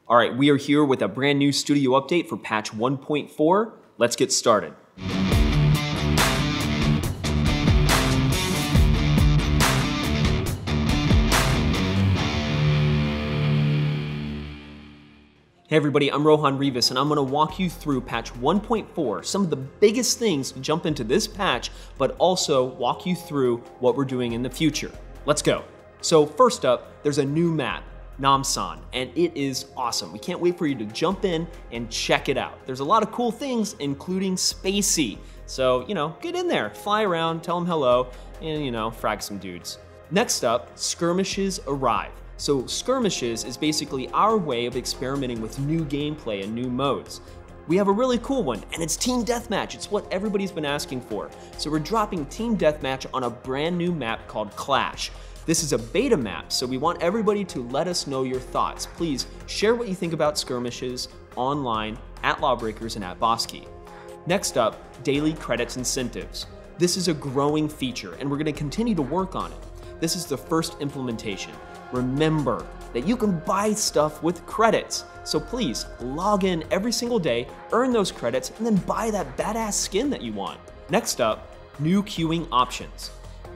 All right, we are here with a brand new studio update for patch 1.4. Let's get started. Hey everybody, I'm Rohan Rivas and I'm going to walk you through patch 1.4, some of the biggest things to jump into this patch, but also walk you through what we're doing in the future. Let's go. So first up, there's a new map, Namsan, and it is awesome. We can't wait for you to jump in and check it out. There's a lot of cool things, including Spacey. So, get in there, fly around, tell them hello, and, frag some dudes. Next up, skirmishes arrive. So skirmishes is basically our way of experimenting with new gameplay and new modes. We have a really cool one, and it's Team Deathmatch. It's what everybody's been asking for. So we're dropping Team Deathmatch on a brand new map called Clash. This is a beta map, so we want everybody to let us know your thoughts. Please share what you think about skirmishes online at LawBreakers and at Bosky. Next up, daily credits incentives. This is a growing feature, and we're going to continue to work on it. This is the first implementation. Remember that you can buy stuff with credits. So please log in every single day, earn those credits, and then buy that badass skin that you want. Next up, new queuing options.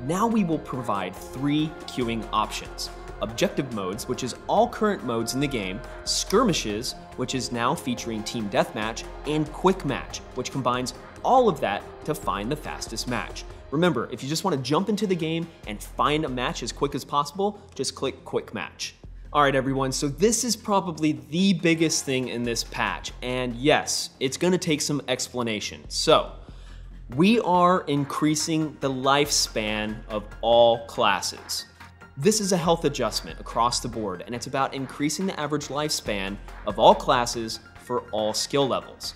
Now we will provide 3 queuing options. Objective modes, which is all current modes in the game, skirmishes, which is now featuring Team Deathmatch, and quick match, which combines all of that to find the fastest match. Remember, if you just want to jump into the game and find a match as quick as possible, just click quick match. All right, everyone, so this is probably the biggest thing in this patch, and yes, it's going to take some explanation. So, we are increasing the lifespan of all classes. This is a health adjustment across the board, and it's about increasing the average lifespan of all classes for all skill levels.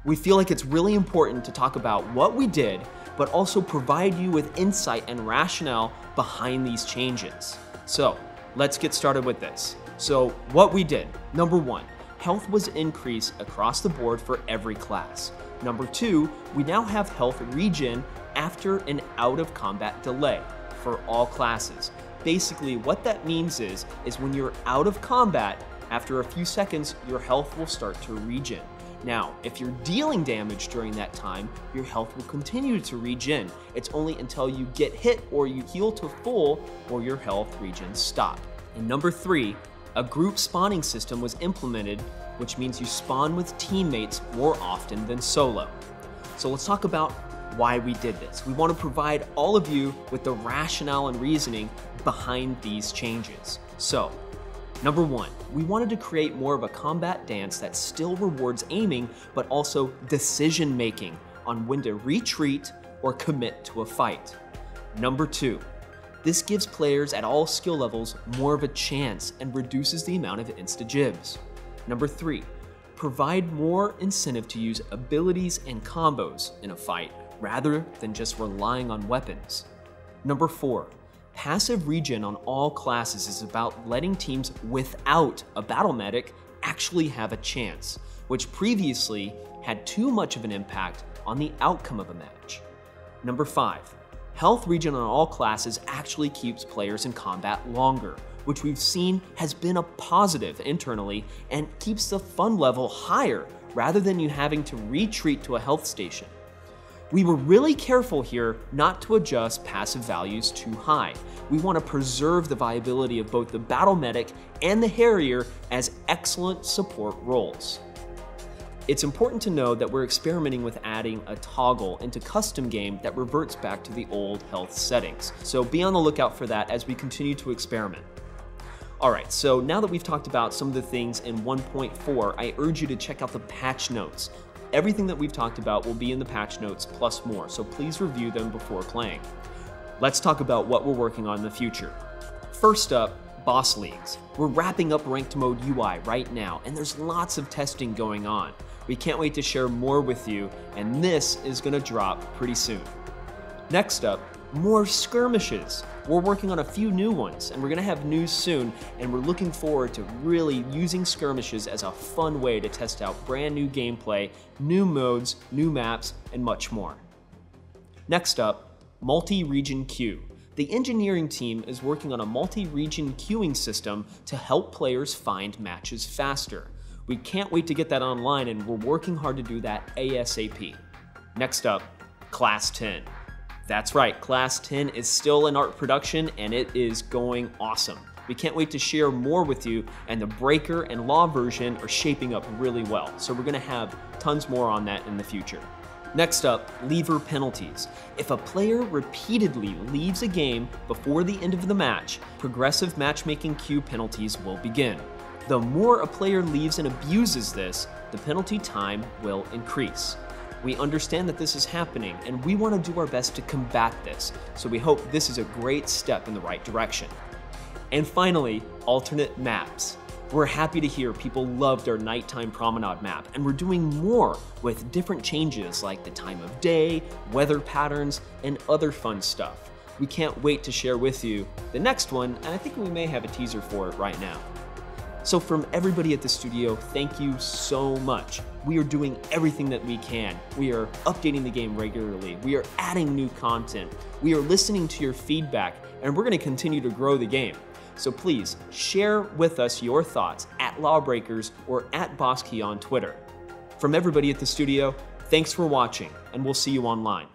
We feel like it's really important to talk about what we did, but also provide you with insight and rationale behind these changes. So let's get started with this. So what we did, number 1, health was increased across the board for every class. Number 2, we now have health regen after an out of combat delay for all classes. Basically what that means is when you're out of combat, after a few seconds, your health will start to regen. Now, if you're dealing damage during that time, your health will continue to regen. It's only until you get hit or you heal to full or your health regen stop. And number 3, a group spawning system was implemented, which means you spawn with teammates more often than solo. So let's talk about why we did this. We want to provide all of you with the rationale and reasoning behind these changes. So, number 1, we wanted to create more of a combat dance that still rewards aiming, but also decision making on when to retreat or commit to a fight. Number 2, this gives players at all skill levels more of a chance and reduces the amount of insta-jibs. Number 3, provide more incentive to use abilities and combos in a fight rather than just relying on weapons. Number 4, passive regen on all classes is about letting teams without a battle medic actually have a chance, which previously had too much of an impact on the outcome of a match. Number 5, health regen on all classes actually keeps players in combat longer, which we've seen has been a positive internally and keeps the fun level higher rather than you having to retreat to a health station. We were really careful here not to adjust passive values too high. We want to preserve the viability of both the Battle Medic and the Harrier as excellent support roles. It's important to know that we're experimenting with adding a toggle into custom game that reverts back to the old health settings. So be on the lookout for that as we continue to experiment. Alright, so now that we've talked about some of the things in 1.4, I urge you to check out the patch notes. Everything that we've talked about will be in the patch notes plus more, so please review them before playing. Let's talk about what we're working on in the future. First up, boss leagues. We're wrapping up ranked mode UI right now, and there's lots of testing going on. We can't wait to share more with you, and this is gonna drop pretty soon. Next up, more skirmishes. We're working on a few new ones, and we're gonna have news soon, and we're looking forward to really using skirmishes as a fun way to test out brand new gameplay, new modes, new maps, and much more. Next up, multi-region queue. The engineering team is working on a multi-region queuing system to help players find matches faster. We can't wait to get that online, and we're working hard to do that ASAP. Next up, Class 10. That's right, Class 10 is still in art production and it is going awesome. We can't wait to share more with you, and the Breaker and Law version are shaping up really well, so we're gonna have tons more on that in the future. Next up, leaver penalties. If a player repeatedly leaves a game before the end of the match, progressive matchmaking queue penalties will begin. The more a player leaves and abuses this, the penalty time will increase. We understand that this is happening, and we want to do our best to combat this, so we hope this is a great step in the right direction. And finally, alternate maps. We're happy to hear people loved our nighttime promenade map, and we're doing more with different changes like the time of day, weather patterns, and other fun stuff. We can't wait to share with you the next one, and I think we may have a teaser for it right now. So from everybody at the studio, thank you so much. We are doing everything that we can. We are updating the game regularly. We are adding new content. We are listening to your feedback, and we're going to continue to grow the game. So please share with us your thoughts at LawBreakers or at Bosky on Twitter. From everybody at the studio, thanks for watching, and we'll see you online.